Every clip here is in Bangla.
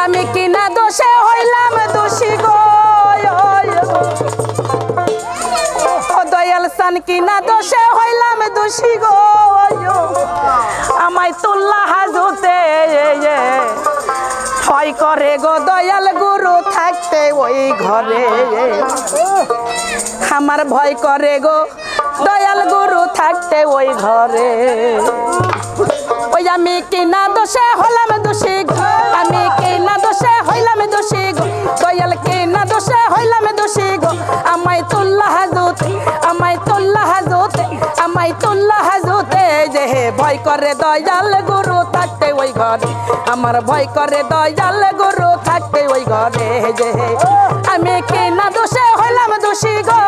আমি কিনা দোষে হইলাম দোষী গো দয়াল সান কিনা দোষে হইলাম দোষী গো আমায় তুল্লা হাজতে ভয় করে গো দয়াল গুরু থাকতে ওই ঘরে আমার ভয় করে গো দয়াল গুরু থাকতে ওই ঘরে ওই আমি কিনা দোষে হলাম দোষী গো আমি কিনা দোষে হইলাম দোষী গো দয়াল কিনা দোষে হইলাম দোষী গো আমায় তুল্লা হাজতে আমায় তুল্লা হাজতে আমায় তুল্লা হাজতে যে ভয় করে দয়াল গুরু থাকতে ওই ঘরে আমার ভয় করে দয়াল গুরু থাকতে ওই ঘরে যে আমি কিনা দোষে হইলাম দোষী গো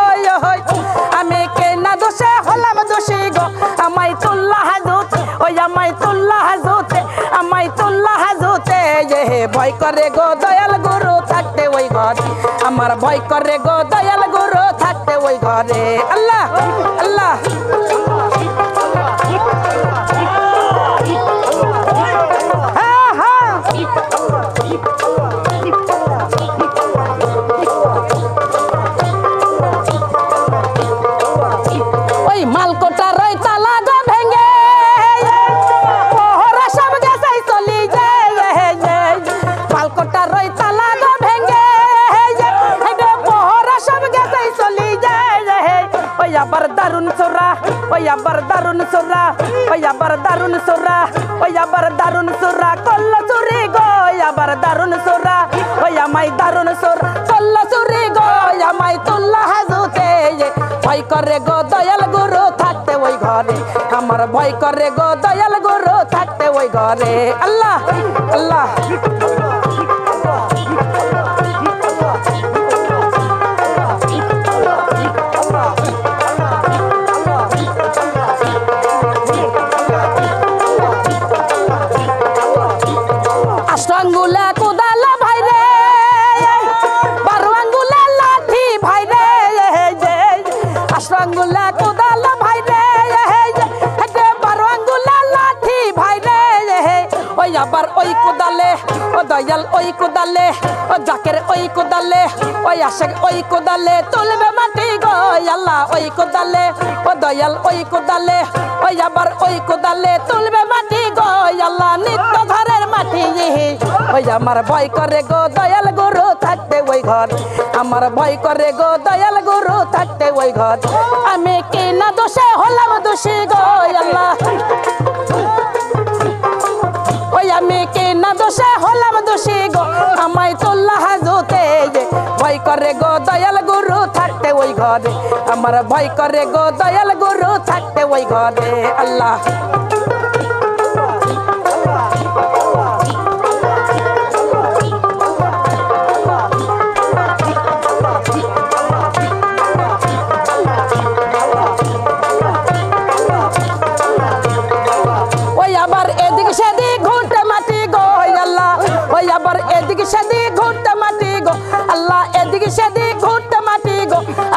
আমি কিনা দোষে হলাম দোষী গো আমায় তুল্লা হাজতে ওই আমায় তুল্লা হাজতে আমায় তুল্লা হাজতে যে ভয় করে গো দয়াল গুরু থাকতে ওই ঘরে আমার ভয় করে গো দয়াল গুরু থাকতে ওই ঘরে আল্লাহ আল্লাহ দারুন সোরা ওয়া দারুন সোরা ওয়া দারুন সোরা ওয়া দারুন সোরা কল্লা চুরি গো ওয়া দারুন সোরা ওয়া মাই দারুন সোরা কল্লা চুরি গো ওয়া মাই তুল্লা হাজতে ভয় করে গো দয়াল গুরু থাকতে ওই ঘরে আমার ভয় করে গো দয়াল গুরু থাকতে ওই ঘরে আল্লাহ আল্লাহ আঙ্গুলা কোদাল ভাই রে 12 আঙ্গুলা লাঠি ভাই রে 8 আঙ্গুলা কোদাল ভাই রে 12 আঙ্গুলা লাঠি ভাই রে ওই আবার ওই কোদালে ও দয়াল ওই কোদালে ও জাকের ওই কোদালে ওই আশেক ওই কোদালে তুলবে মাটি গো আল্লাহ ওই কোদালে ও দয়াল ওই কোদালে ওই আবার ওই কোদালে তুলবে মাটি গো আল্লাহ নিত্য ঘরের মাটি ওই আমার ভয় করে গো দয়াল গুরু থাকতে ওই ঘর আমার ভয় করে গো দয়াল গুরু থাকতে ওই ঘর আমি কিনা দোষে হলাম দোষী গো আল্লাহ ওই আমি কিনা দোষে হলাম দোষী গো আমায় তুল্লা হাজতে ভয় করে গো দয়াল গুরু থাকতে ওই ঘরে আমার ভয় করে গো দয়াল গুরু থাকতে ওই ঘরে আল্লাহ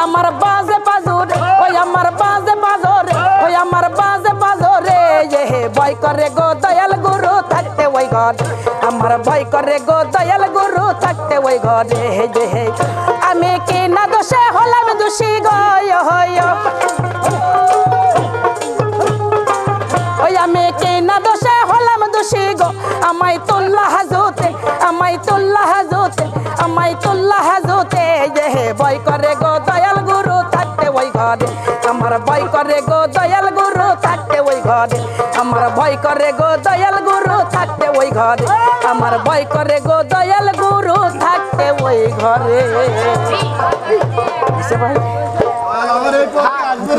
আমার বাজে বাজরে ওই আমার বাজে বাজরে ওই আমার বাজে বাজরে ভয় করে গো দয়াল গুরু থাকতে ওই ঘর আমার ভয় করে গো দয়াল গুরু থাকতে ওই ঘরে আমি কিনা দোষে হলাম দোষী গো ওই আমি কিনা দোষে হলাম দোষী গো আমায় তুল্লা হাজতে আমায় তুল্লা হাজতে আমায় তুল্লা হাজতে ভয় করে গো দয়াল গুরু থাকতে ওই ঘরে আমার ভয় করে গো দয়াল গুরু থাকতে ওই ঘরে আমার ভয় করে গো দয়াল গুরু থাকতে ওই ঘরে আমার ভয় করে গো দয়াল গুরু থাকতে ওই ঘরে